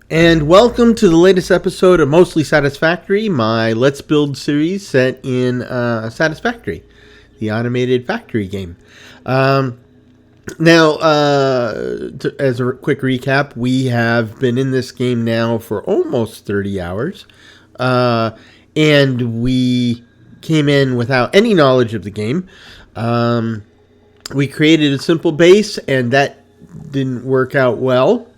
And welcome to the latest episode of Mostly Satisfactory, my Let's Build series set in Satisfactory, the automated factory game. As a quick recap, we have been in this game now for almost 30 hours, and we came in without any knowledge of the game. We created a simple base, and that didn't work out well.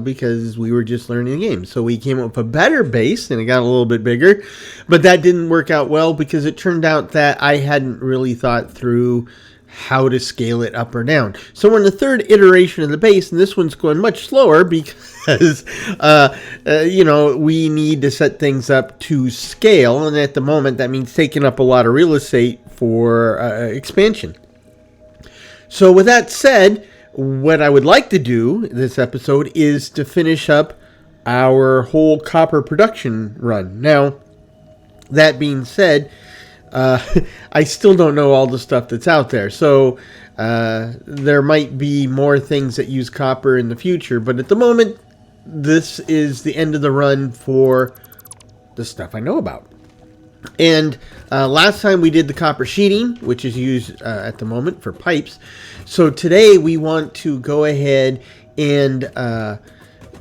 Because we were just learning the game. So we came up with a better base, and it got a little bit bigger. But that didn't work out well because it turned out that I hadn't really thought through how to scale it up or down. So we're in the third iteration of the base, and this one's going much slower because, we need to set things up to scale. And at the moment, that means taking up a lot of real estate for expansion. So with that said, what I would like to do this episode is to finish up our whole copper production run. Now, that being said, I still don't know all the stuff that's out there. So there might be more things that use copper in the future. But at the moment, this is the end of the run for the stuff I know about. And last time we did the copper sheeting, which is used at the moment for pipes. So today we want to go ahead and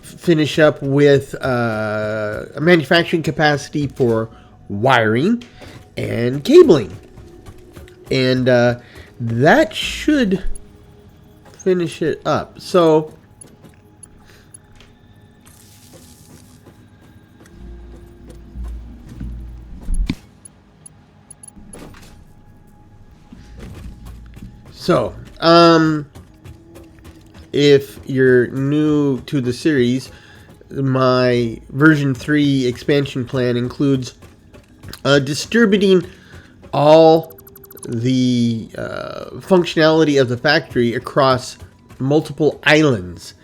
finish up with a manufacturing capacity for wiring and cabling. And that should finish it up. So if you're new to the series, my version 3 expansion plan includes distributing all the functionality of the factory across multiple islands.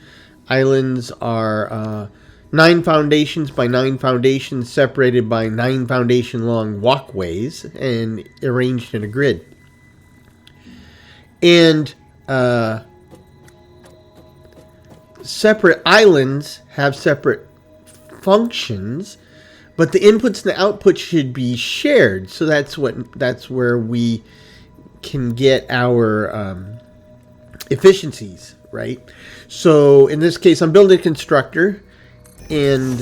Islands are 9 foundations by 9 foundations separated by 9 foundation long walkways and arranged in a grid. And separate islands have separate functions, but the inputs and the outputs should be shared. So that's where we can get our efficiencies, right? So in this case, I'm building a constructor, and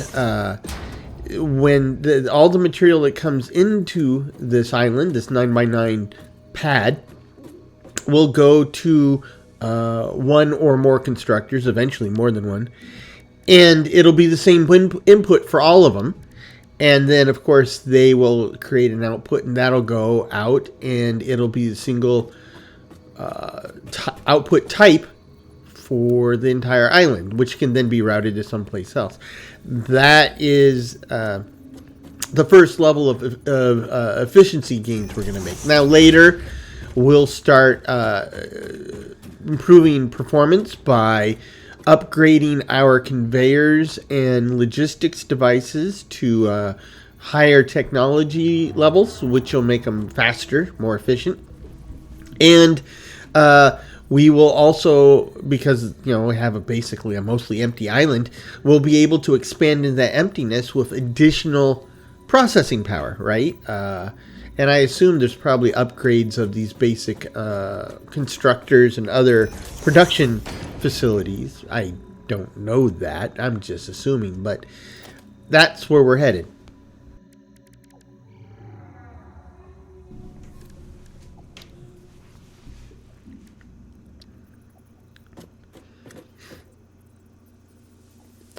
when all the material that comes into this island, this 9x9 pad, will go to one or more constructors, eventually more than one, and it'll be the same input for all of them. And then, of course, they will create an output, and that'll go out, and it'll be a single output type for the entire island, which can then be routed to someplace else. That is the first level of efficiency gains we're going to make. Now, later, we'll start improving performance by upgrading our conveyors and logistics devices to higher technology levels, which will make them faster, more efficient. And we will also, because we have basically a mostly empty island, we'll be able to expand into that emptiness with additional processing power, right? And I assume there's probably upgrades of these basic constructors and other production facilities. I don't know that. I'm just assuming, but that's where we're headed.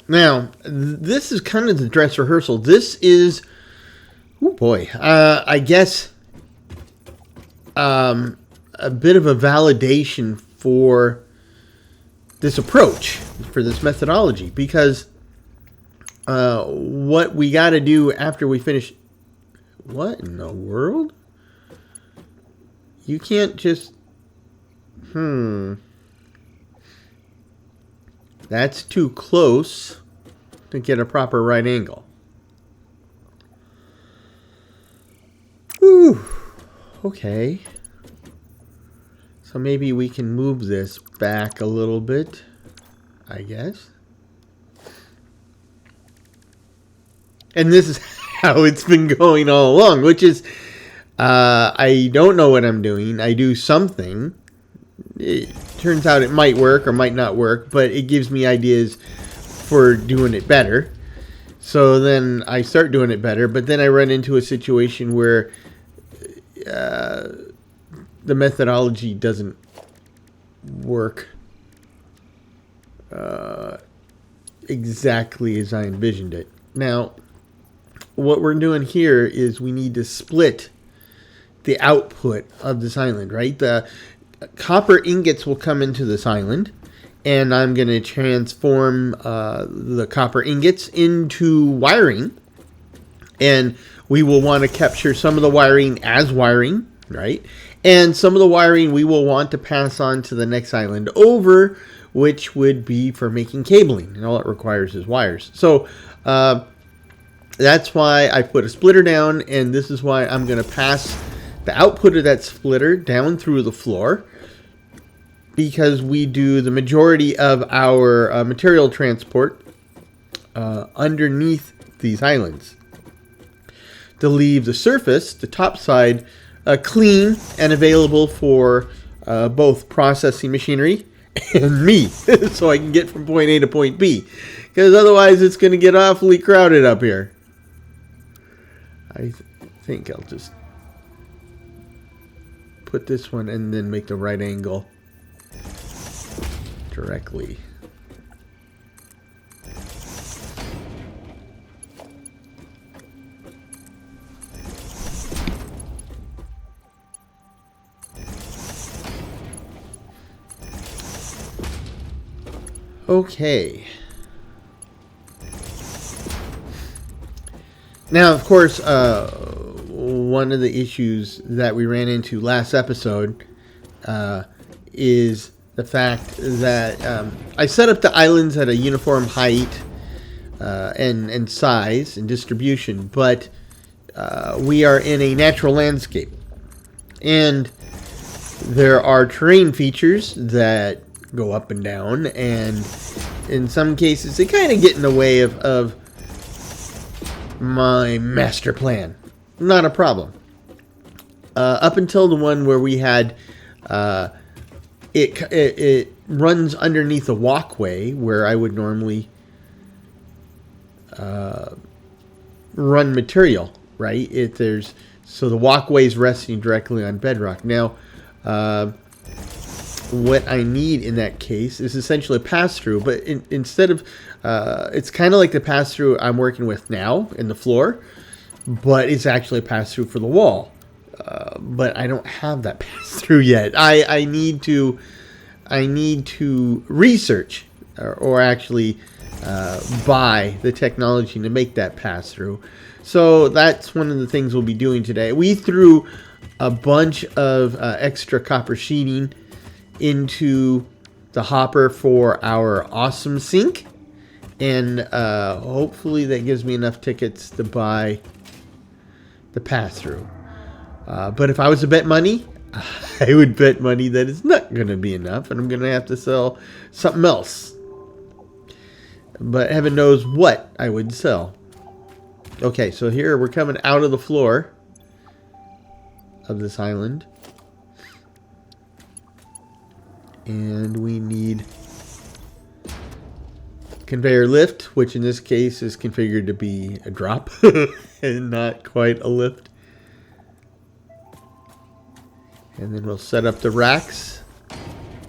Now, this is kind of the dress rehearsal. This is... oh boy, I guess a bit of a validation for this approach, for this methodology, because what we got to do after we finish... what in the world? You can't just... That's too close to get a proper right angle. Whew. Okay. So maybe we can move this back a little bit, I guess. And this is how it's been going all along, which is, I don't know what I'm doing. I do something. It turns out it might work or might not work, but it gives me ideas for doing it better. So then I start doing it better, but then I run into a situation where the methodology doesn't work exactly as I envisioned it. Now, what we're doing here is we need to split the output of this island, right? The copper ingots will come into this island, and I'm going to transform the copper ingots into wiring, and we will want to capture some of the wiring as wiring, right? And some of the wiring we will want to pass on to the next island over, which would be for making cabling, and all it requires is wires. So that's why I put a splitter down, and this is why I'm going to pass the output of that splitter down through the floor, because we do the majority of our material transport underneath these islands to leave the surface, the top side, clean and available for both processing machinery and me, so I can get from point A to point B, because otherwise it's going to get awfully crowded up here. I think I'll just put this one and then make the right angle directly. Okay. Now, of course, one of the issues that we ran into last episode is the fact that I set up the islands at a uniform height and size and distribution, but we are in a natural landscape, and there are terrain features that go up and down, and in some cases they kind of get in the way of my master plan. Not a problem. Up until the one where we had it runs underneath a walkway where I would normally run material, right? So the walkway's resting directly on bedrock. Now, what I need in that case is essentially a pass-through, but instead of it's kind of like the pass-through I'm working with now in the floor, but it's actually a pass-through for the wall. But I don't have that pass-through yet. I need to research or actually buy the technology to make that pass-through. So that's one of the things we'll be doing today. We threw a bunch of extra copper sheeting into the hopper for our awesome sink, and hopefully that gives me enough tickets to buy the pass-through. But if I was to bet money, I would bet money that it's not going to be enough, and I'm going to have to sell something else. But heaven knows what I would sell. Okay, so here we're coming out of the floor of this island. And we need conveyor lift, which in this case is configured to be a drop and not quite a lift. And then we'll set up the racks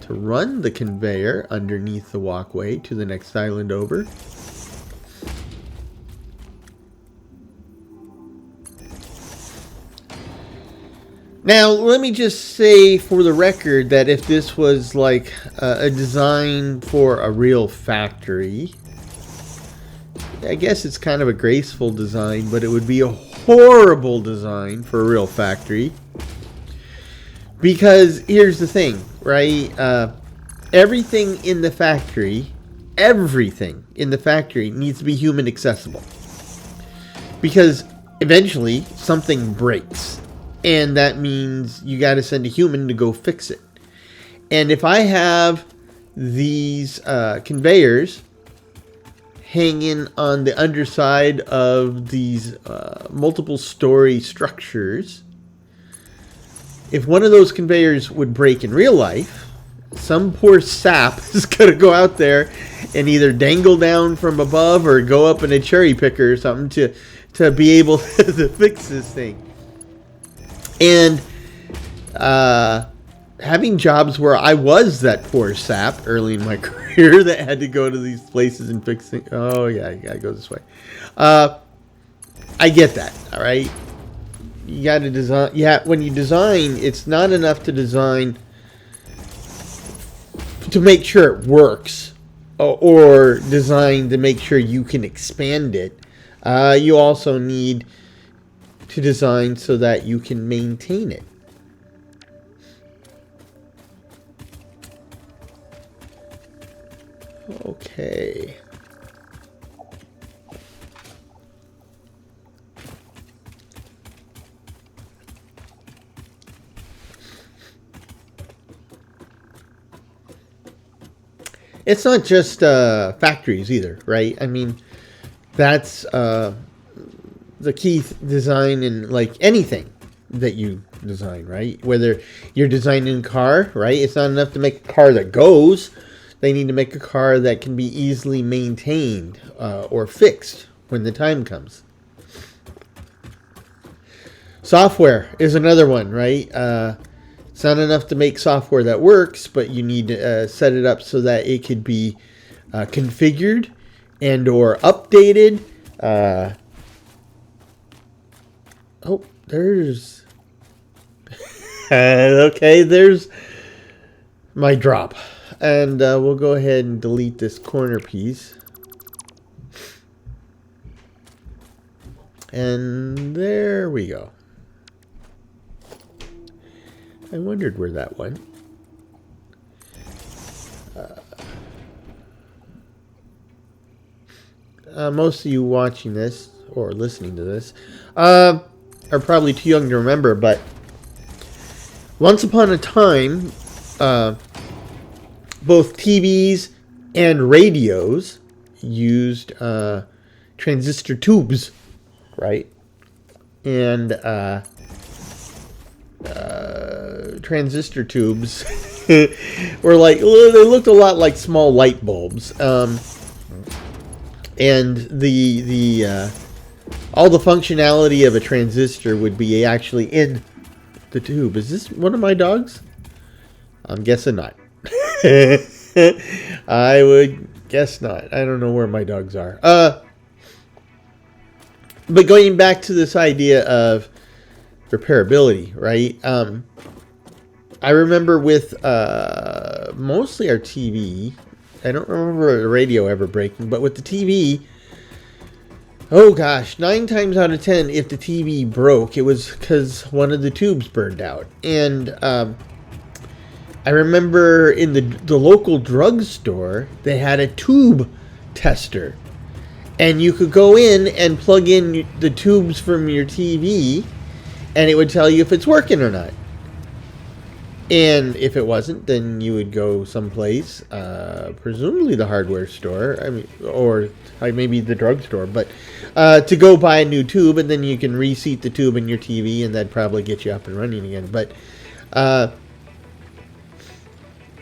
to run the conveyor underneath the walkway to the next island over. Now, let me just say for the record that if this was like a design for a real factory, I guess it's kind of a graceful design, but it would be a horrible design for a real factory. Because here's the thing, right? Everything in the factory needs to be human accessible. Because eventually something breaks. And that means you got to send a human to go fix it. And if I have these conveyors hanging on the underside of these multiple story structures. If one of those conveyors would break in real life, some poor sap is going to go out there and either dangle down from above or go up in a cherry picker or something to be able to fix this thing. And having jobs where I was that poor sap early in my career that had to go to these places and fix things. Oh, yeah, you got to go this way. I get that, all right? You got to design. Yeah, when you design, it's not enough to design to make sure it works or design to make sure you can expand it. You also need to design so that you can maintain it. Okay. It's not just factories either, right? I mean, that's the key design in like anything that you design, right? Whether you're designing a car, right? It's not enough to make a car that goes. They need to make a car that can be easily maintained or fixed when the time comes. Software is another one, right? It's not enough to make software that works, but you need to set it up so that it could be configured and or updated. Oh, there's... okay, there's my drop. And we'll go ahead and delete this corner piece. And there we go. I wondered where that went. Most of you watching this or listening to this are probably too young to remember, but once upon a time, both TVs and radios used transistor tubes, right? And transistor tubes were like, they looked a lot like small light bulbs, and the all the functionality of a transistor would be actually in the tube. Is this one of my dogs? I'm guessing not. I would guess not. I don't know where my dogs are. But going back to this idea of repairability, right? I remember with mostly our TV, I don't remember the radio ever breaking, but with the TV, oh gosh, 9 times out of 10, if the TV broke, it was because one of the tubes burned out. And I remember in the local drugstore, they had a tube tester. And you could go in and plug in the tubes from your TV, and it would tell you if it's working or not. And if it wasn't, then you would go someplace, presumably the hardware store, I mean, or maybe the drugstore, but to go buy a new tube, and then you can reseat the tube in your TV, and that'd probably get you up and running again. But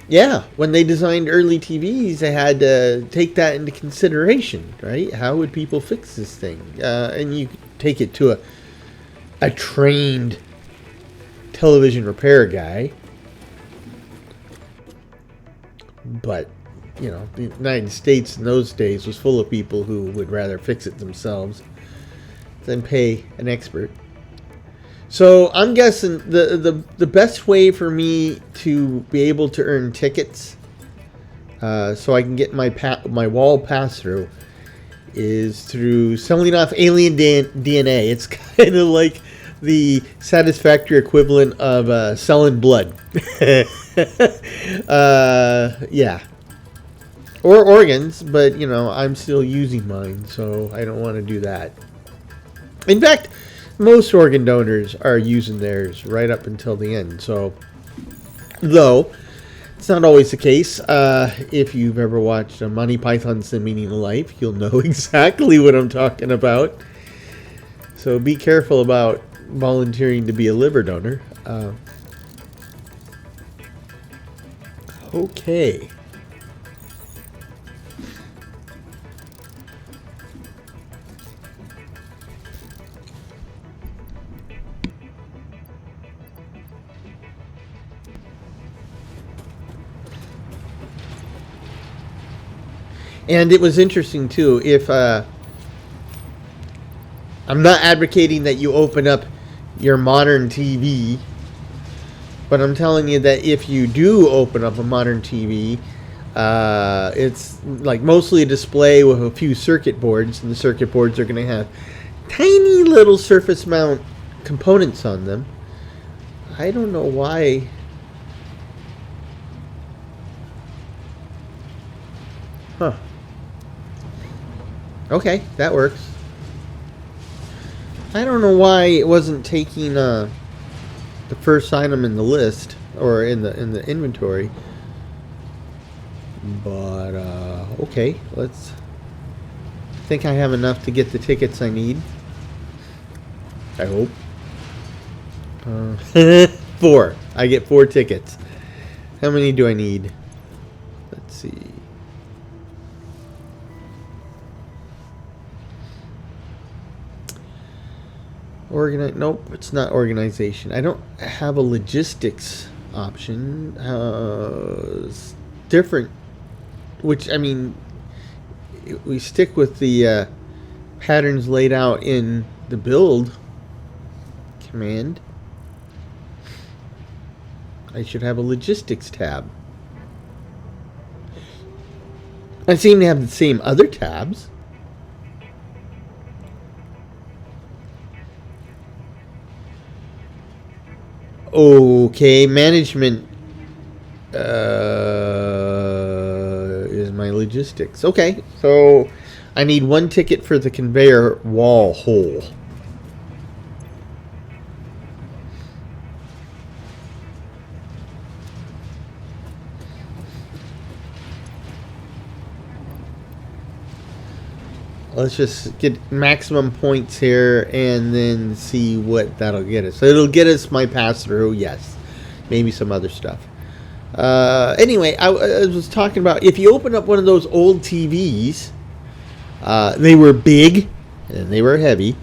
yeah, when they designed early TVs, they had to take that into consideration, right? How would people fix this thing? And you take it to a trained television repair guy. But, you know, the United States in those days was full of people who would rather fix it themselves than pay an expert. So I'm guessing the best way for me to be able to earn tickets, so I can get my wall pass through, is through selling off alien DNA. It's kind of like the Satisfactory equivalent of selling blood. Yeah. Or organs, but, you know, I'm still using mine, so I don't want to do that. In fact, most organ donors are using theirs right up until the end. So, though, It's not always the case. If you've ever watched Monty Python's The Meaning of Life, you'll know exactly what I'm talking about. So be careful about volunteering to be a liver donor. Okay. And it was interesting too. If I'm not advocating that you open up your modern TV, but I'm telling you that if you do open up a modern TV, it's like mostly a display with a few circuit boards, and the circuit boards are going to have tiny little surface mount components on them. I don't know why. Huh. Okay, that works. I don't know why it wasn't taking the first item in the list or in the inventory. But okay, let's. I think I have enough to get the tickets I need. I hope. 4. I get 4 tickets. How many do I need? Let's see. Nope, it's not organization. I don't have a logistics option. It's different. Which, I mean, we stick with the patterns laid out in the build command. I should have a logistics tab. I seem to have the same other tabs. Okay, management is my logistics. Okay, so I need 1 ticket for the conveyor wall hole. Let's just get maximum points here and then see what that'll get us. So it'll get us my pass-through, yes. Maybe some other stuff. Anyway, I was talking about if you open up one of those old TVs, they were big and they were heavy.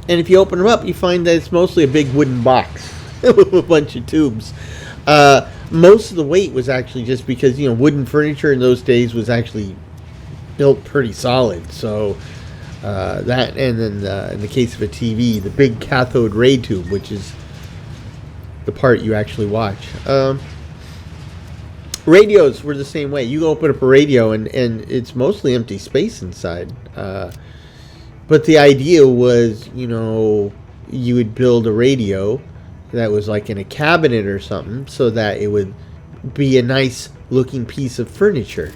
And if you open them up, you find that it's mostly a big wooden box with a bunch of tubes. Most of the weight was actually just because, you know, wooden furniture in those days was actually built pretty solid. So that, and then in the case of a TV, the big cathode ray tube, which is the part you actually watch. Radios were the same way. You open up a radio and it's mostly empty space inside. But the idea was, you know, you would build a radio that was like in a cabinet or something so that it would be a nice looking piece of furniture.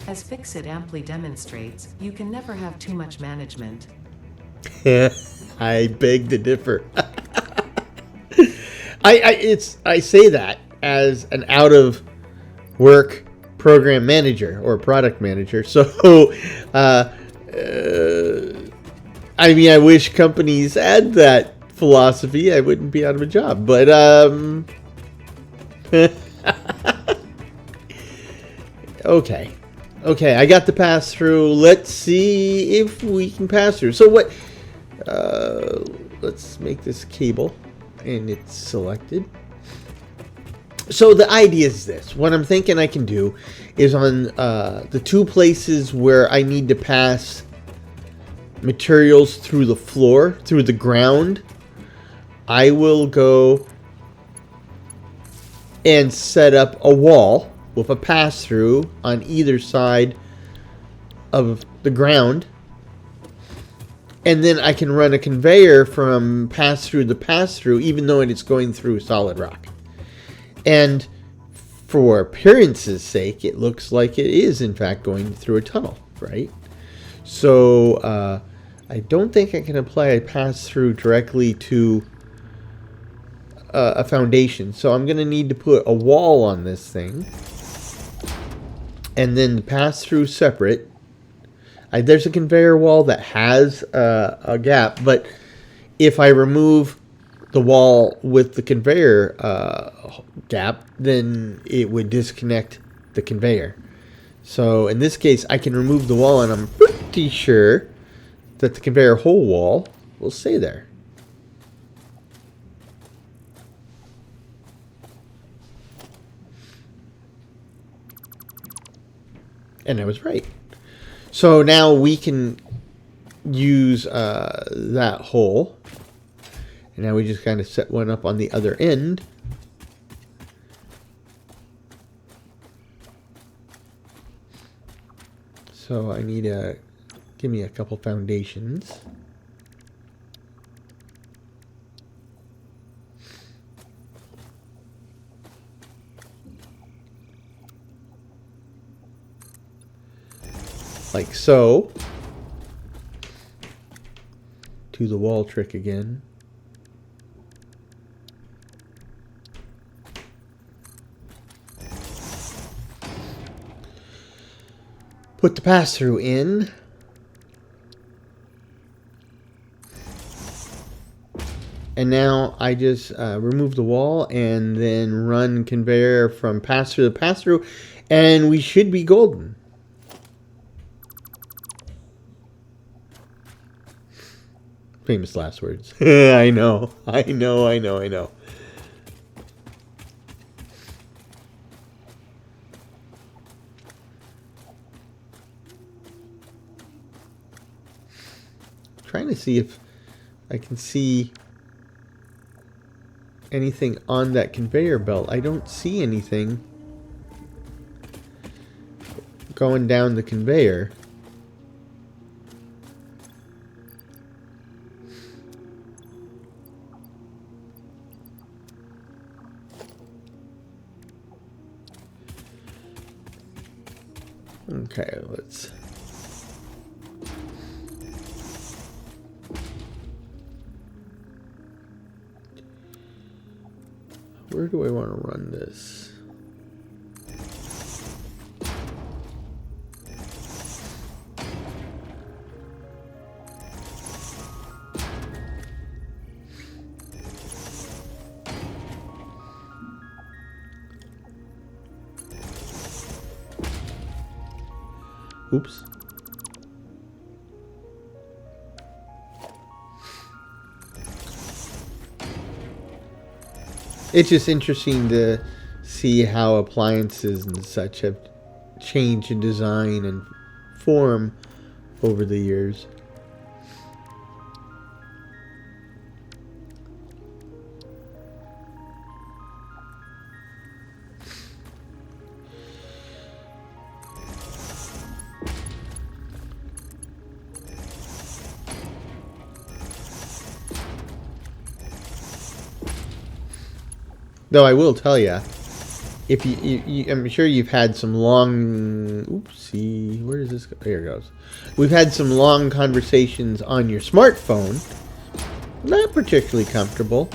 As Ficsit amply demonstrates, you can never have too much management. I beg to differ. I say that as an out of work program manager or product manager. So I mean, I wish companies had that philosophy. I wouldn't be out of a job. But okay. Okay, I got the pass through. Let's see if we can pass through. So what? Let's make this cable, and it's selected. So the idea is this. What I'm thinking I can do is on the 2 places where I need to pass materials through the floor, through the ground, I will go and set up a wall with a pass-through on either side of the ground. And then I can run a conveyor from pass-through to pass-through, even though it's going through solid rock. And for appearance's sake, it looks like it is, in fact, going through a tunnel, right? So I don't think I can apply a pass-through directly to a foundation. So I'm going to need to put a wall on this thing. And then pass through separate. There's a conveyor wall that has a gap, but if I remove the wall with the conveyor gap, then it would disconnect the conveyor. So in this case, I can remove the wall, and I'm pretty sure that the conveyor whole wall will stay there. And I was right. So now we can use that hole. And now we just kind of set one up on the other end. So I need to give me a couple foundations. Like so. Do the wall trick again. Put the pass-through in. And now I just remove the wall and then run conveyor from pass-through to pass-through. And we should be golden. Famous last words. I know. Trying to see if I can see anything on that conveyor belt. I don't see anything going down the conveyor. Okay, let's... Where do I want to run this? Oops. It's just interesting to see how appliances and such have changed in design and form over the years. Though I will tell you, if I'm sure you've had some long, oopsie, where does this go? There it goes. We've had some long conversations on your smartphone. Not particularly comfortable.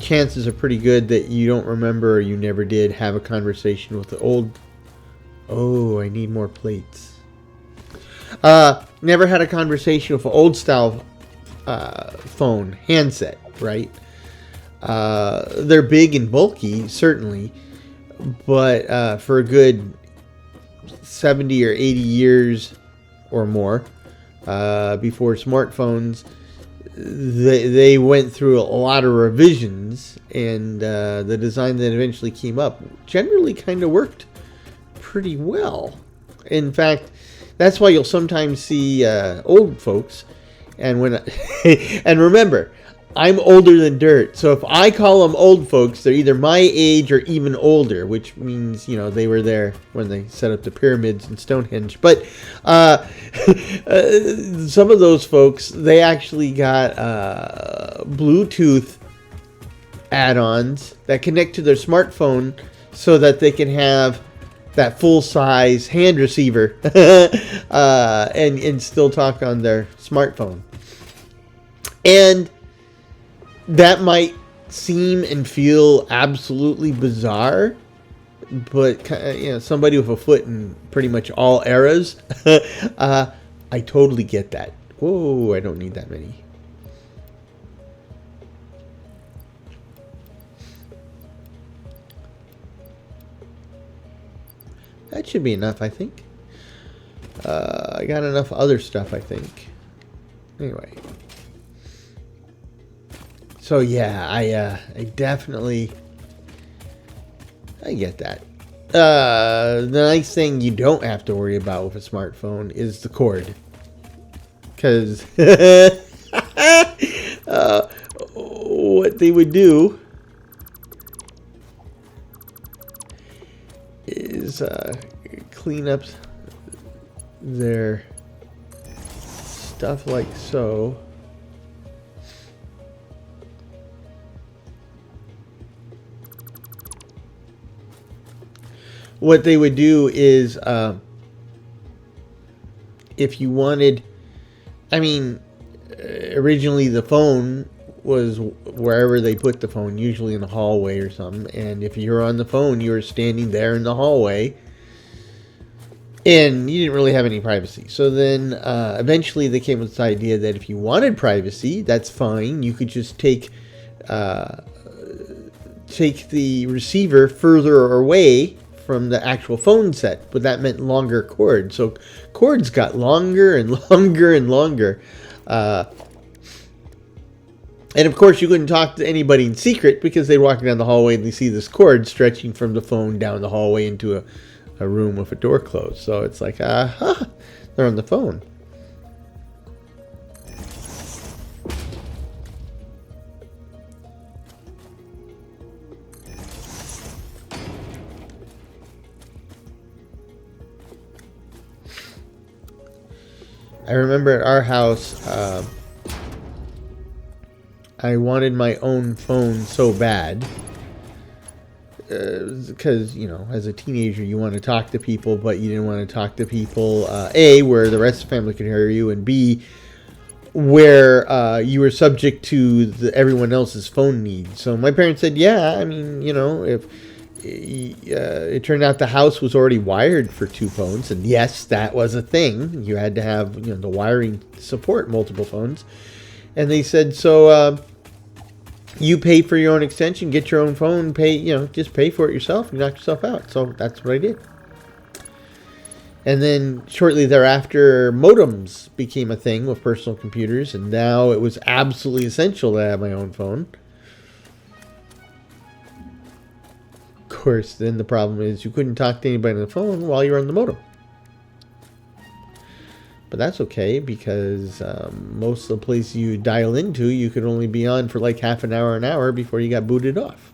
Chances are pretty good that you don't remember or you never did have a conversation with the old. Oh, I need more plates. Never had a conversation with an old style phone handset, right? They're big and bulky, certainly, but for a good 70 or 80 years or more before smartphones, they went through a lot of revisions, and the design that eventually came up generally kind of worked pretty well. In fact, that's why you'll sometimes see old folks. And and remember, I'm older than dirt. So if I call them old folks, they're either my age or even older, which means, you know, they were there when they set up the pyramids in Stonehenge. But some of those folks, they actually got Bluetooth add-ons that connect to their smartphone so that they can have that full-size hand receiver and still talk on their smartphone. And that might seem and feel absolutely bizarre, but somebody with a foot in pretty much all eras, I totally get that. Whoa, I don't need that many. That should be enough, I think. I got enough other stuff, I think. Anyway. So yeah, I definitely, I get that. The nice thing you don't have to worry about with a smartphone is the cord. Because what they would do is clean up their stuff like so. What they would do is, if you wanted, originally the phone was wherever they put the phone, usually in the hallway or something. And if you're on the phone, you were standing there in the hallway, and you didn't really have any privacy. So then, eventually, they came with this idea that if you wanted privacy, that's fine. You could just take the receiver further away from the actual phone set, but that meant longer cords. So cords got longer and longer and longer. And of course, you couldn't talk to anybody in secret because they're walking down the hallway and they see this cord stretching from the phone down the hallway into a room with a door closed. So it's like, they're on the phone. I remember at our house, I wanted my own phone so bad. Because, as a teenager, you want to talk to people, but you didn't want to talk to people, A, where the rest of the family could hear you, and B, where you were subject to everyone else's phone needs. So my parents said, yeah, if it turned out the house was already wired for 2 phones, and yes, that was a thing. You had to have the wiring to support multiple phones. And they said, so you pay for your own extension, get your own phone, just pay for it yourself and knock yourself out. So that's what I did. And then shortly thereafter, modems became a thing with personal computers, and now it was absolutely essential to have my own phone. Of course, then the problem is you couldn't talk to anybody on the phone while you're on the modem. But that's okay, because most of the places you dial into, you could only be on for like half an hour before you got booted off.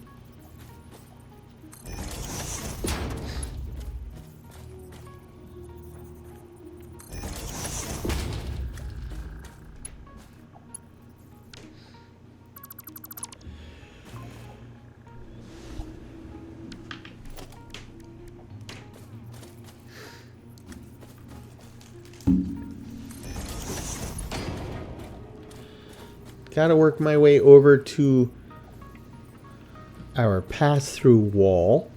Got to work my way over to our pass-through wall,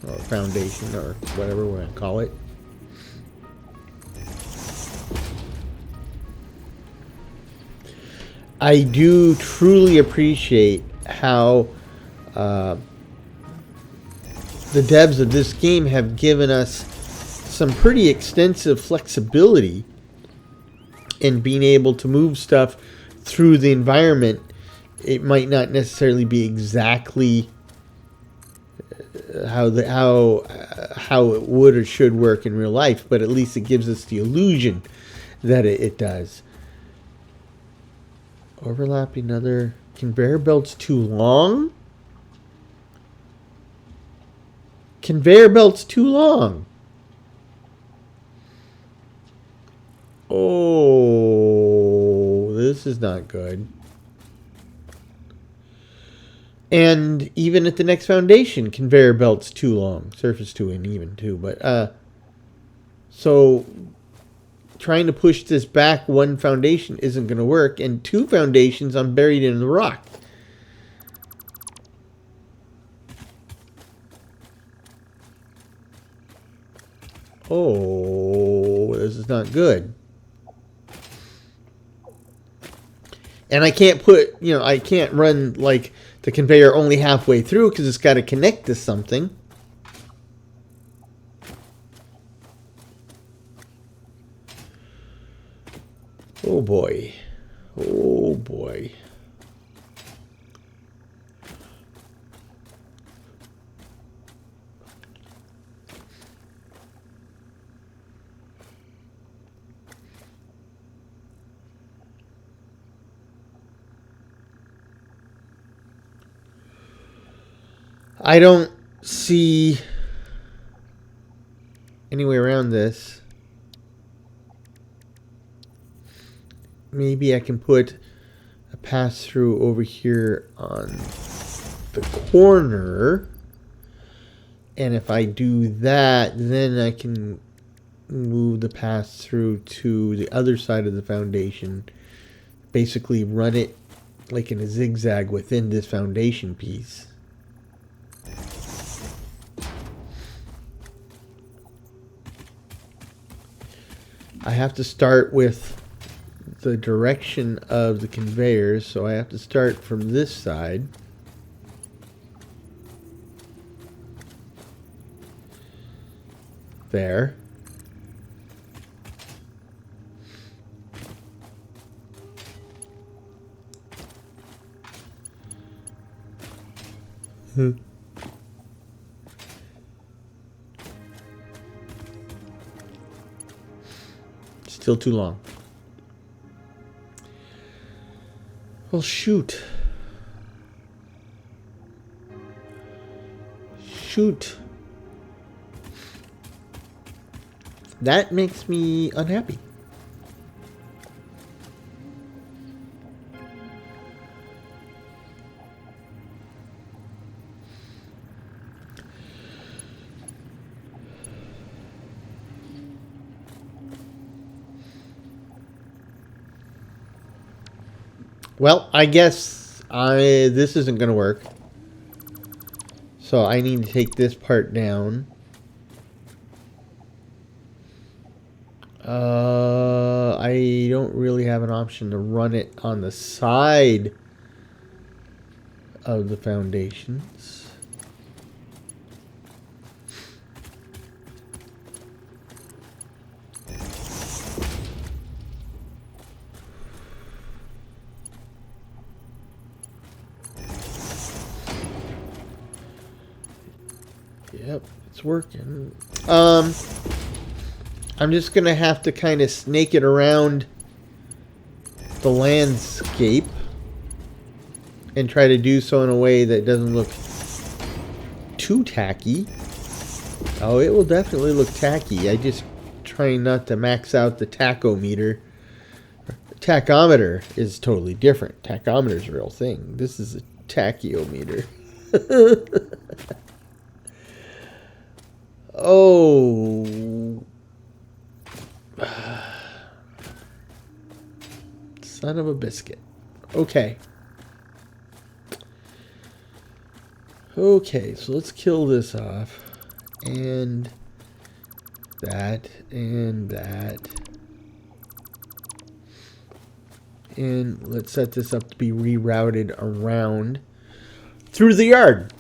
or foundation, or whatever we're going to call it. I do truly appreciate how the devs of this game have given us some pretty extensive flexibility in being able to move stuff through the environment. It might not necessarily be exactly how it would or should work in real life, but at least it gives us the illusion that it does. Overlapping other conveyor belts too long? Conveyor belts too long. Oh, this is not good. And even at the next foundation, conveyor belts too long. Surface too uneven too. But so trying to push this back one foundation isn't going to work. And 2 foundations, I'm buried in the rock. Oh, this is not good. And I can't put, I can't run like the conveyor only halfway through because it's got to connect to something. Oh boy. Oh boy. I don't see any way around this. Maybe I can put a pass-through over here on the corner. And if I do that, then I can move the pass-through to the other side of the foundation. Basically run it like in a zigzag within this foundation piece. I have to start with the direction of the conveyors, so I have to start from this side. There. Still too long. Well, shoot. Shoot. That makes me unhappy. Well, I guess this isn't going to work. So I need to take this part down. I don't really have an option to run it on the side of the foundations. Yep, it's working. I'm just gonna have to kind of snake it around the landscape and try to do so in a way that doesn't look too tacky. Oh, it will definitely look tacky. I just trying not to max out the tachometer. Tachometer is totally different. Tachometer is a real thing. This is a tachyometer. Oh. Son of a biscuit. Okay. Okay, so let's kill this off. And that, and that. And let's set this up to be rerouted around through the yard.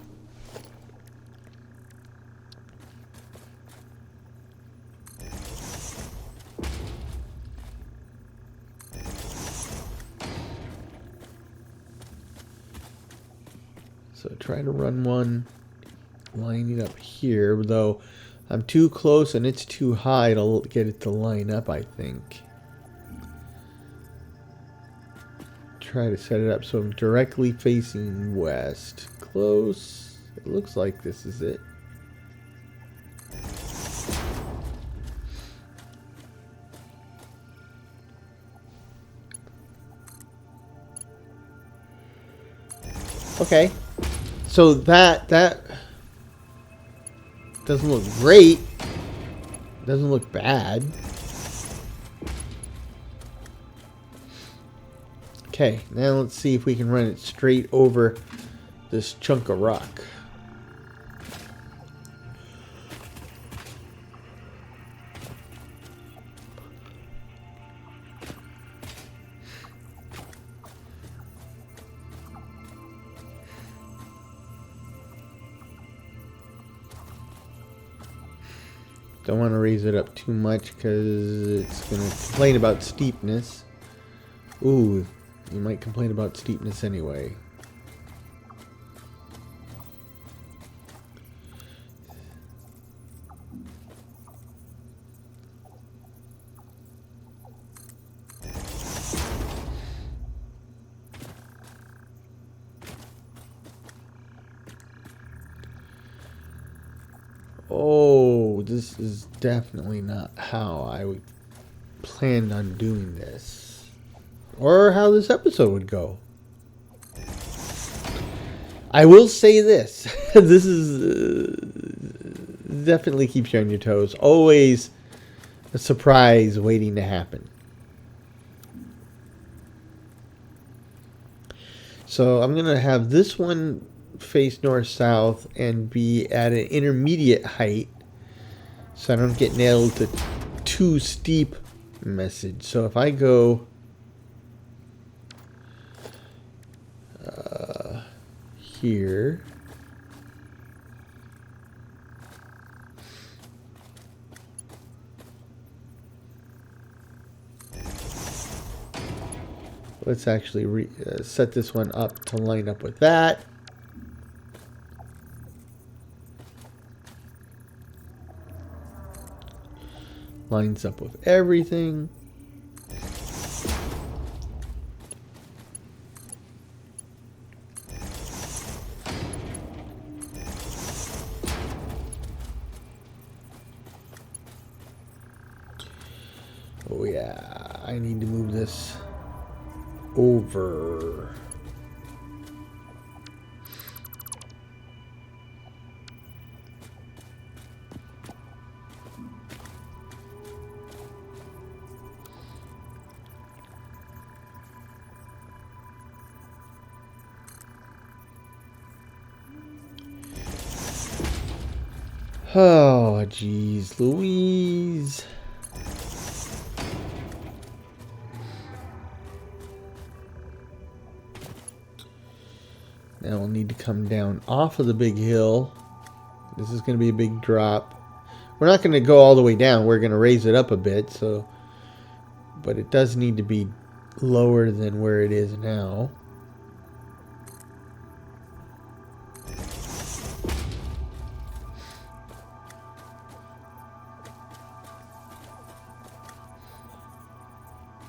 So try to run one, line it up here, though I'm too close and it's too high to get it to line up, I think. Try to set it up so I'm directly facing west. Close. It looks like this is it. Okay. So that doesn't look great. Doesn't look bad. Okay, now let's see if we can run it straight over this chunk of rock. Don't want to raise it up too much because it's going to complain about steepness. Ooh, you might complain about steepness anyway. Oh, this is definitely not how I would planned on doing this, or how this episode would go. I will say this: this is definitely keeps you on your toes. Always a surprise waiting to happen. So I'm gonna have this one face north-south and be at an intermediate height so I don't get nailed to too steep message. So if I go here, let's actually set this one up to line up with that. Lines up with everything. Oh yeah, I need to move this over. Oh, geez, Louise. Now we'll need to come down off of the big hill. This is going to be a big drop. We're not going to go all the way down. We're going to raise it up a bit, so, but it does need to be lower than where it is now.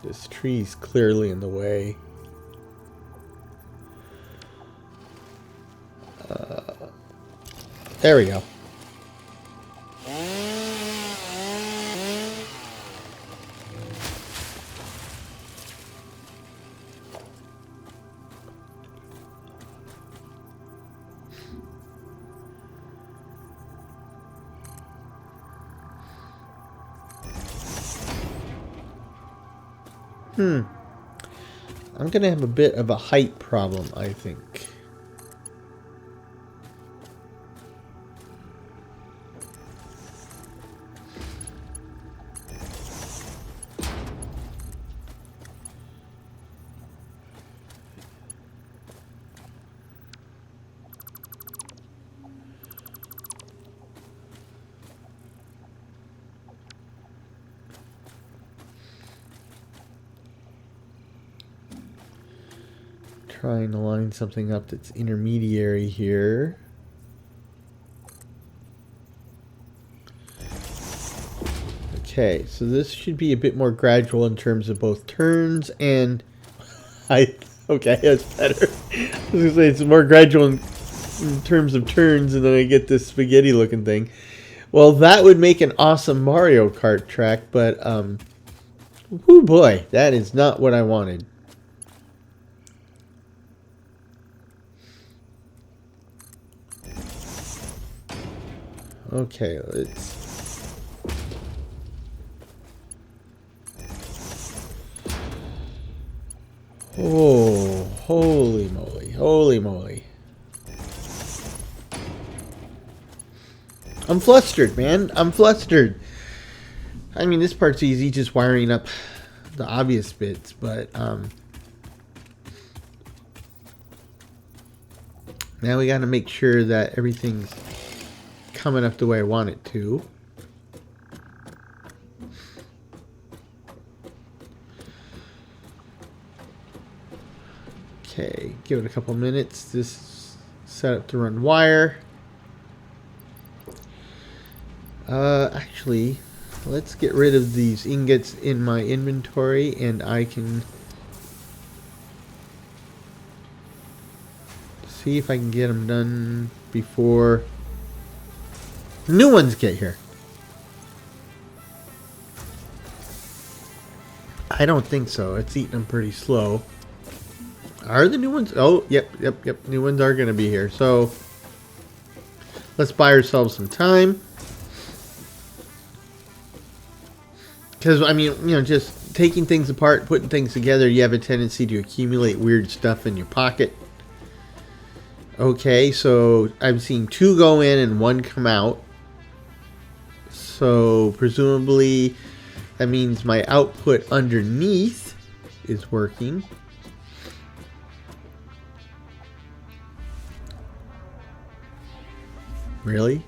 This tree's clearly in the way. There we go. I'm gonna have a bit of a height problem, I think. Trying to line something up that's intermediary here. Okay, so this should be a bit more gradual in terms of both turns and height. Okay, that's better. I was gonna say it's more gradual in terms of turns, and then I get this spaghetti looking thing. Well, that would make an awesome Mario Kart track, but oh boy, that is not what I wanted. Okay, let's... Oh, holy moly, holy moly. I'm flustered, man. I'm flustered. I mean, this part's easy, just wiring up the obvious bits, but now we got to make sure that everything's coming up the way I want it to. Okay, give it a couple minutes. This is set up to run wire. Actually, let's get rid of these ingots in my inventory, and I can see if I can get them done before new ones get here. I don't think so. It's eating them pretty slow. Are the new ones? Oh, yep. New ones are going to be here. So let's buy ourselves some time. Because, I mean, you know, just taking things apart, putting things together, you have a tendency to accumulate weird stuff in your pocket. Okay, so I'm seeing 2 go in and 1 come out. So presumably that means my output underneath is working. Really?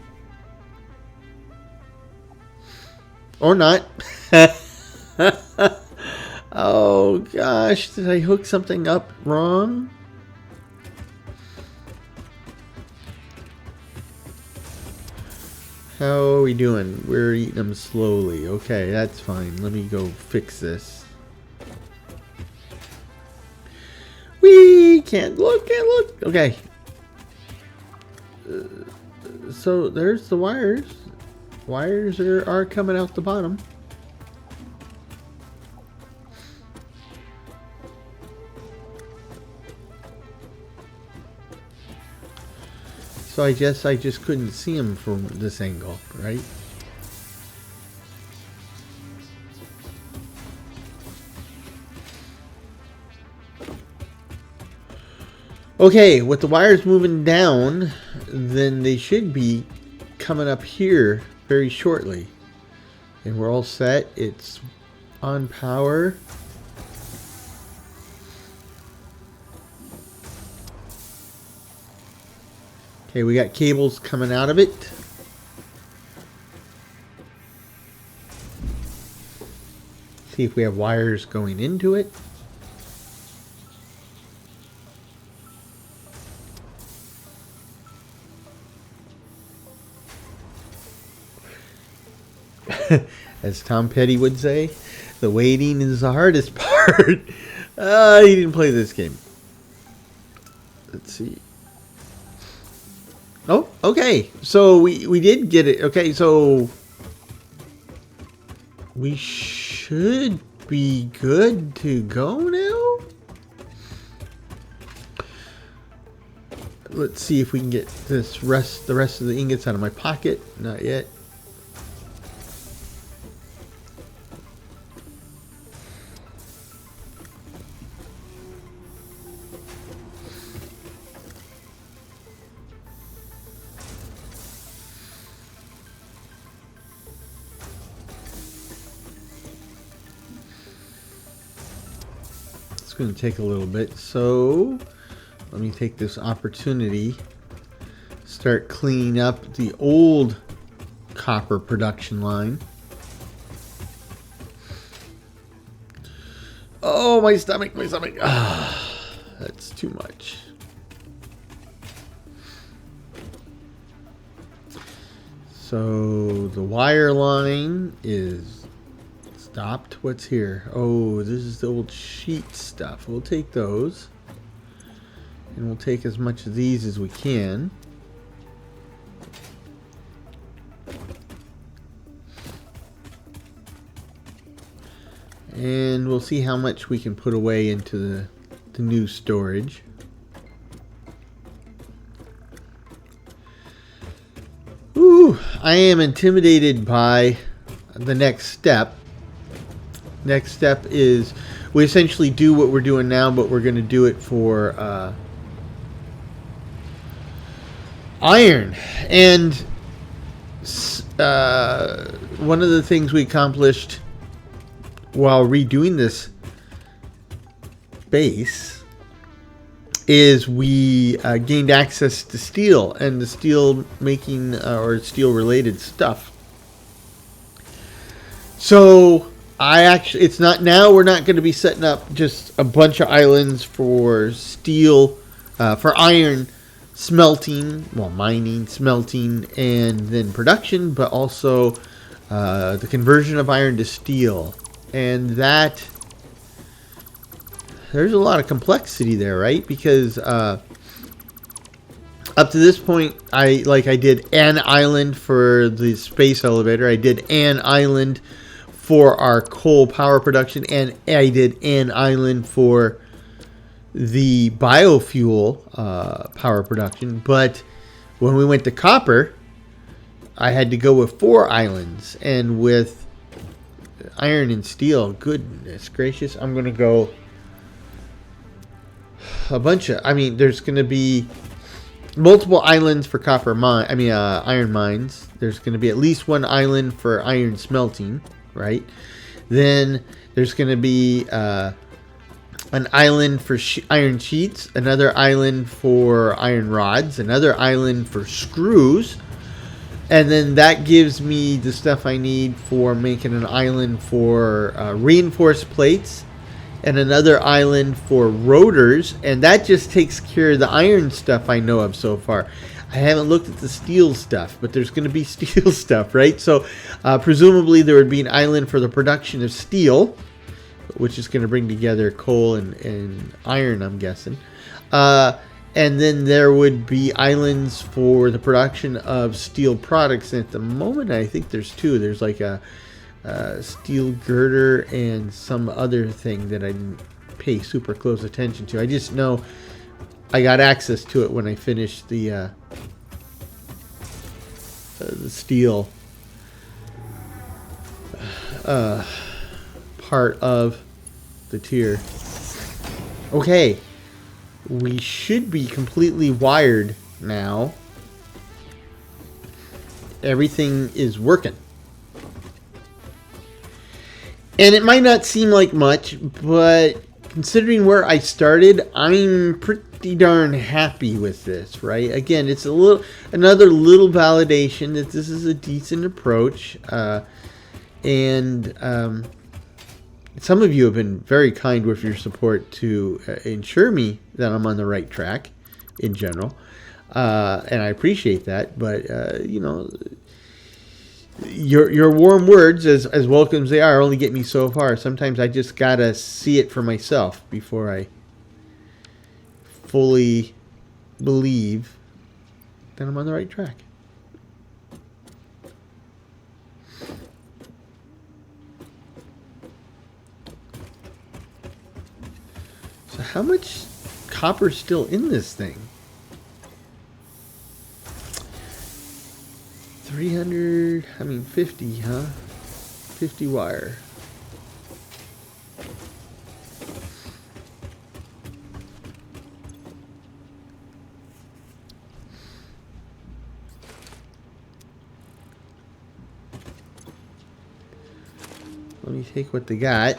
Or not. Oh gosh, did I hook something up wrong? How are we doing? We're eating them slowly. Okay, that's fine. Let me go fix this. We can't look, Okay. So there's the wires. Wires are coming out the bottom. So I guess I just couldn't see them from this angle, right? Okay, with the wires moving down, then they should be coming up here very shortly. And we're all set. It's on power. Okay, we got cables coming out of it. See if we have wires going into it. As Tom Petty would say, the waiting is the hardest part. He didn't play this game. Let's see. Oh, okay. So we did get it. Okay, so we should be good to go now. Let's see if we can get the rest of the ingots out of my pocket. Not yet. It's going to take a little bit, so let me take this opportunity, start cleaning up the old copper production line. Oh, my stomach. Ah, that's too much. So the wire line is stopped. What's here? Oh, this is the old sheet stuff. We'll take those. And we'll take as much of these as we can. And we'll see how much we can put away into the new storage. Ooh, I am intimidated by the next step. Next step is we essentially do what we're doing now, but we're going to do it for iron. And one of the things we accomplished while redoing this base is we gained access to steel and the steel making or steel related stuff. So it's not now. We're not going to be setting up just a bunch of islands for steel, for iron smelting, well, mining, smelting, and then production, but also the conversion of iron to steel. And that, there's a lot of complexity there, right? Because up to this point, I did an island for the space elevator. I did an island for our coal power production, and I did an island for the biofuel power production. But when we went to copper, I had to go with 4 islands, and with iron and steel, goodness gracious, I'm going to go a bunch of, there's going to be multiple islands for iron mines. There's going to be at least 1 island for iron smelting, right? Then there's going to be an island for iron sheets, another island for iron rods, another island for screws, and then that gives me the stuff I need for making an island for reinforced plates, and another island for rotors, and that just takes care of the iron stuff I know of so far. I haven't looked at the steel stuff, but there's going to be steel stuff, right? So presumably there would be an island for the production of steel, which is going to bring together coal and iron, I'm guessing. And then there would be islands for the production of steel products. And at the moment, I think there's 2. There's like a steel girder and some other thing that I didn't pay super close attention to. I just know I got access to it when I finished the steel part of the tier. Okay, we should be completely wired now. Everything is working. And it might not seem like much, but considering where I started, I'm pretty darn happy with this, right? Again, it's another little validation that this is a decent approach. And some of you have been very kind with your support to ensure me that I'm on the right track in general. And I appreciate that. But, your warm words, as welcome as they are, only get me so far. Sometimes I just got to see it for myself before I fully believe that I'm on the right track. So how much copper is still in this thing? 300, 50, huh? 50 wire. Let me take what they got.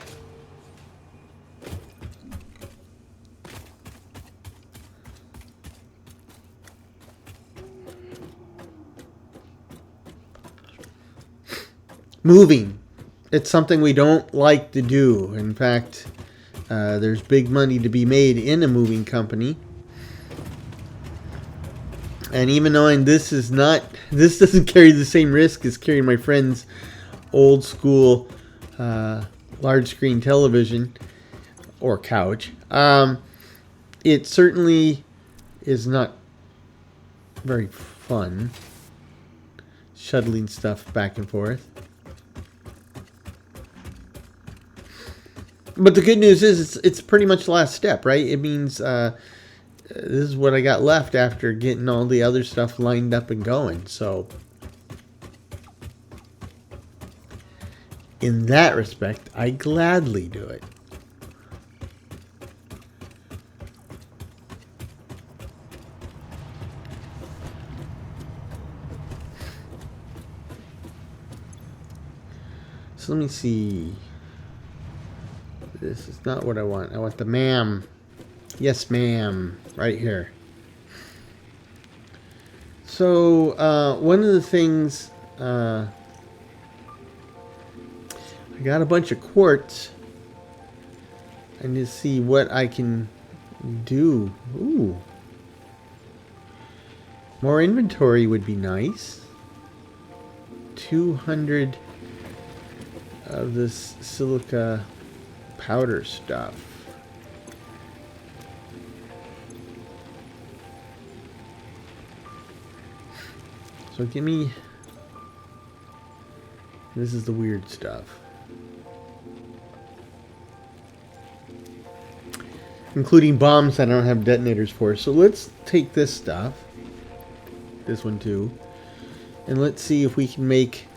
Moving. It's something we don't like to do. In fact, there's big money to be made in a moving company. And even knowing this doesn't carry the same risk as carrying my friend's old school large screen television or couch. It certainly is not very fun shuttling stuff back and forth. But the good news is it's pretty much the last step, right? It means this is what I got left after getting all the other stuff lined up and going. So in that respect, I gladly do it. So let me see. This is not what I want. I want the ma'am. Yes, ma'am. Right here. So, one of the things... I got a bunch of quartz. I need to see what I can do. Ooh. More inventory would be nice. 200 of this silica powder stuff. So give me... This is the weird stuff. Including bombs that I don't have detonators for. So let's take this stuff. This one too. And let's see if we can make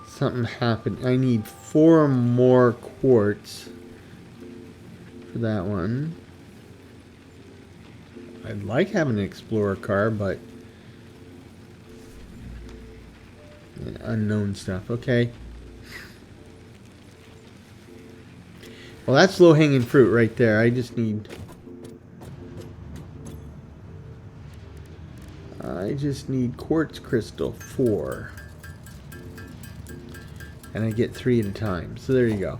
something happen. I need 4 more quartz for that one. I'd like having an explorer car, but unknown stuff. Okay. Well, that's low-hanging fruit right there. I just need quartz crystal 4. And I get 3 at a time. So there you go.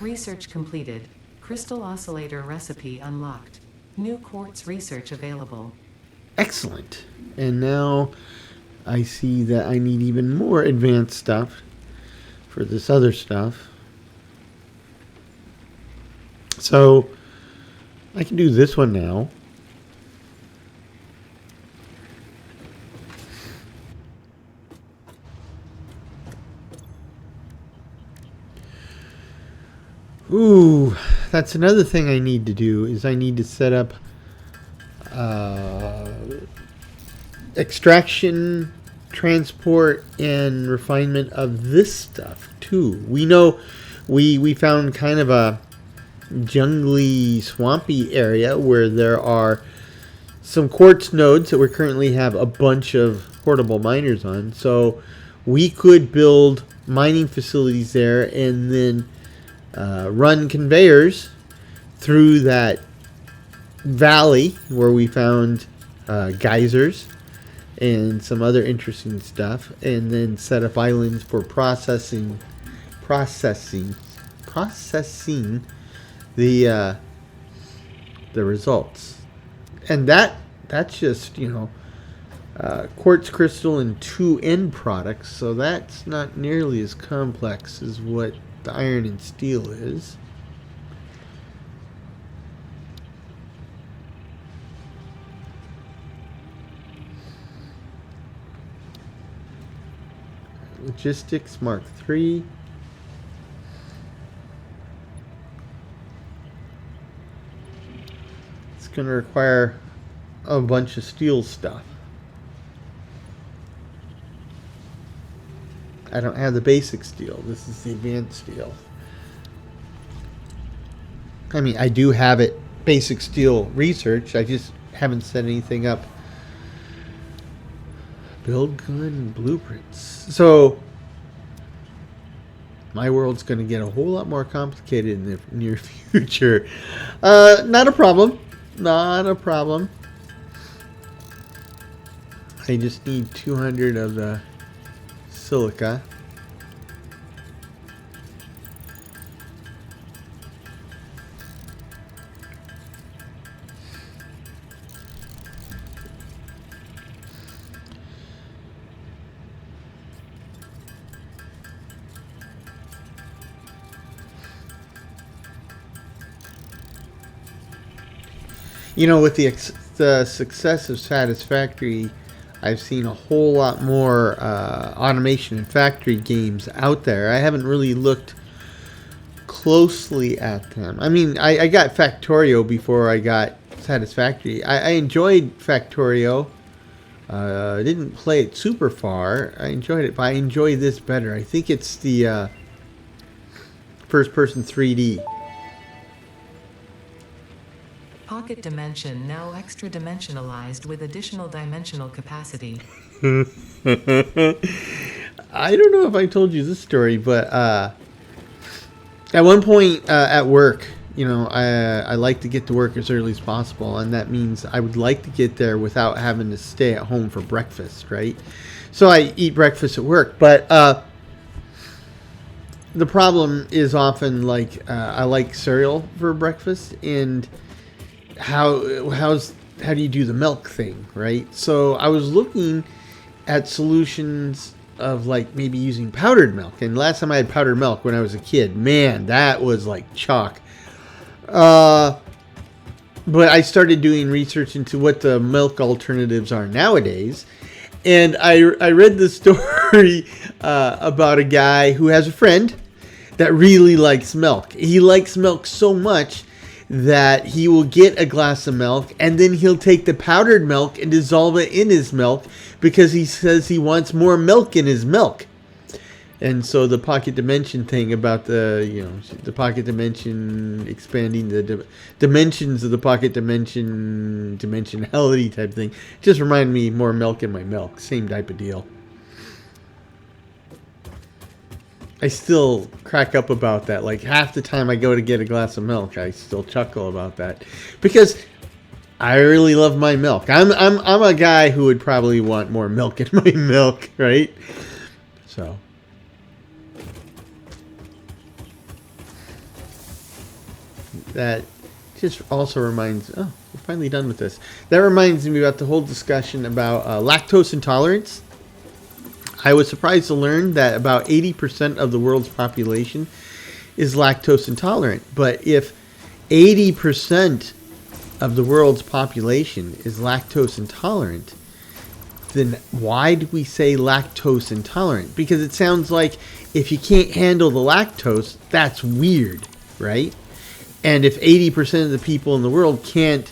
Research completed. Crystal oscillator recipe unlocked. New quartz research available. Excellent. And now I see that I need even more advanced stuff for this other stuff. So I can do this one now. Ooh, that's another thing I need to do, is I need to set up extraction, transport, and refinement of this stuff too. We know we found kind of a jungly, swampy area where there are some quartz nodes that we currently have a bunch of portable miners on. So we could build mining facilities there and then run conveyors through that valley where we found geysers and some other interesting stuff, and then set up islands for processing the results. And that's just, you know, quartz crystal and 2 end products, so that's not nearly as complex as what the iron and steel is. Logistics Mark III. It's going to require a bunch of steel stuff. I don't have the basic steel. This is the advanced steel. I mean, I do have it, basic steel research. I just haven't set anything up. Build gun blueprints. So my world's going to get a whole lot more complicated in the near future. Not a problem. Not a problem. I just need 200 of the silica. You know, with the success of Satisfactory, I've seen a whole lot more automation and factory games out there. I haven't really looked closely at them. I mean, I got Factorio before I got Satisfactory. I enjoyed Factorio. I didn't play it super far. I enjoyed it, but I enjoy this better. I think it's the first-person 3D. pocket dimension now extra dimensionalized with additional dimensional capacity. I don't know if I told you this story, but at one point at work, I like to get to work as early as possible, and that means I would like to get there without having to stay at home for breakfast, right? So I eat breakfast at work, but the problem is often I like cereal for breakfast, and how do you do the milk thing, right? So I was looking at solutions of maybe using powdered milk, and last time I had powdered milk when I was a kid, man, that was like chalk. But I started doing research into what the milk alternatives are nowadays, and I read the story about a guy who has a friend that really likes milk. He likes milk so much that he will get a glass of milk and then he'll take the powdered milk and dissolve it in his milk because he says he wants more milk in his milk. And so the pocket dimension thing about the pocket dimension expanding the dimensions of the pocket dimensionality type thing just reminded me more milk in my milk. Same type of deal. I still crack up about that. Like half the time I go to get a glass of milk, I still chuckle about that because I really love my milk. I'm a guy who would probably want more milk in my milk, right? So that just also reminds. Oh, we're finally done with this. That reminds me about the whole discussion about lactose intolerance. I was surprised to learn that about 80% of the world's population is lactose intolerant. But if 80% of the world's population is lactose intolerant, then why do we say lactose intolerant? Because it sounds like if you can't handle the lactose, that's weird, right? And if 80% of the people in the world can't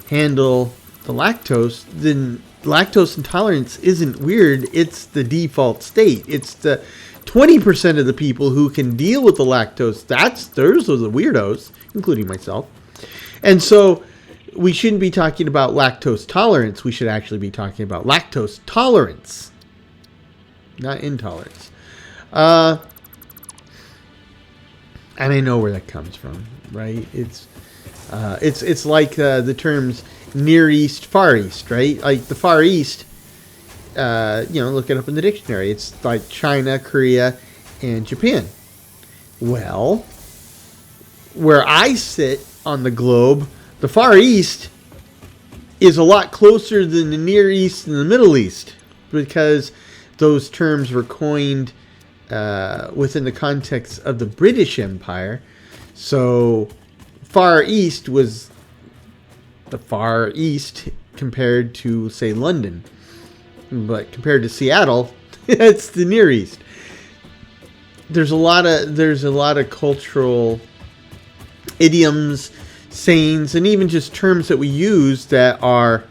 handle the lactose, then lactose intolerance isn't weird. It's the default state. It's the 20% of the people who can deal with the lactose. Those are the weirdos, including myself. And so we shouldn't be talking about lactose tolerance. We should actually be talking about lactose tolerance, not intolerance. And I know where that comes from, right? It's like the terms Near East, Far East, right? Like the Far East, look it up in the dictionary. It's like China, Korea, and Japan. Well, where I sit on the globe, the Far East is a lot closer than the Near East and the Middle East because those terms were coined within the context of the British Empire. So Far East was the Far East compared to, say, London. But compared to Seattle, it's the Near East. There's a lot of cultural idioms, sayings, and even just terms that we use that are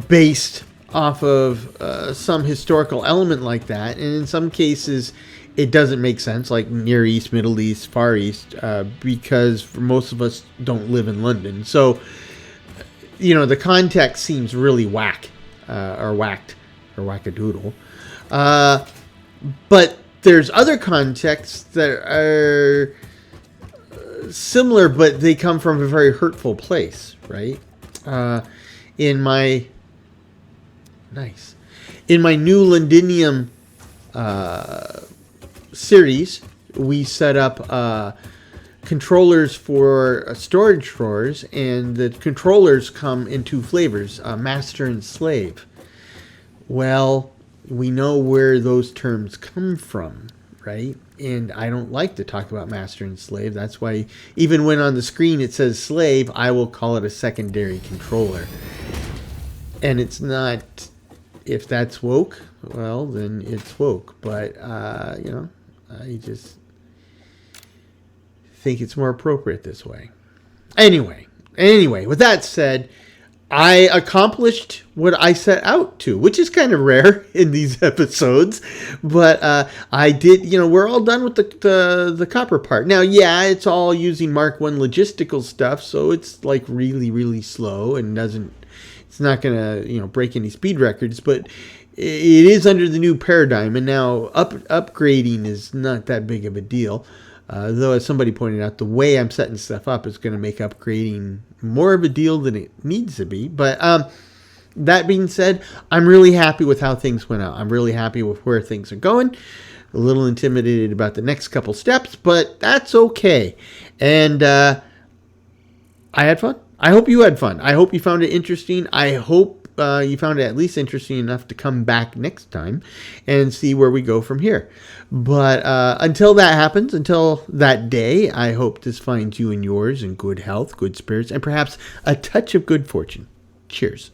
based off of some historical element like that. And in some cases, it doesn't make sense, like Near East, Middle East, Far East, because most of us don't live in London. So, the context seems really whacked, or wackadoodle. But there's other contexts that are similar, but they come from a very hurtful place, right? In my new Londinium series, we set up controllers for storage drawers, and the controllers come in two flavors, master and slave. Well, we know where those terms come from, right? And I don't like to talk about master and slave. That's why even when on the screen it says slave, I will call it a secondary controller. And it's not, if that's woke, well, then it's woke. But, I just think it's more appropriate this way. Anyway, with that said, I accomplished what I set out to, which is kind of rare in these episodes. But I did, we're all done with the copper part. Now, yeah, it's all using Mark 1 logistical stuff, so it's like really, really slow and it's not going to, break any speed records, but it is under the new paradigm, and now upgrading is not that big of a deal. Though, as somebody pointed out, the way I'm setting stuff up is going to make upgrading more of a deal than it needs to be. But that being said, I'm really happy with how things went out. I'm really happy with where things are going. A little intimidated about the next couple steps, but that's okay. And I had fun. I hope you had fun. I hope you found it interesting. I hope you found it at least interesting enough to come back next time and see where we go from here. But until that happens, until that day, I hope this finds you and yours in good health, good spirits, and perhaps a touch of good fortune. Cheers.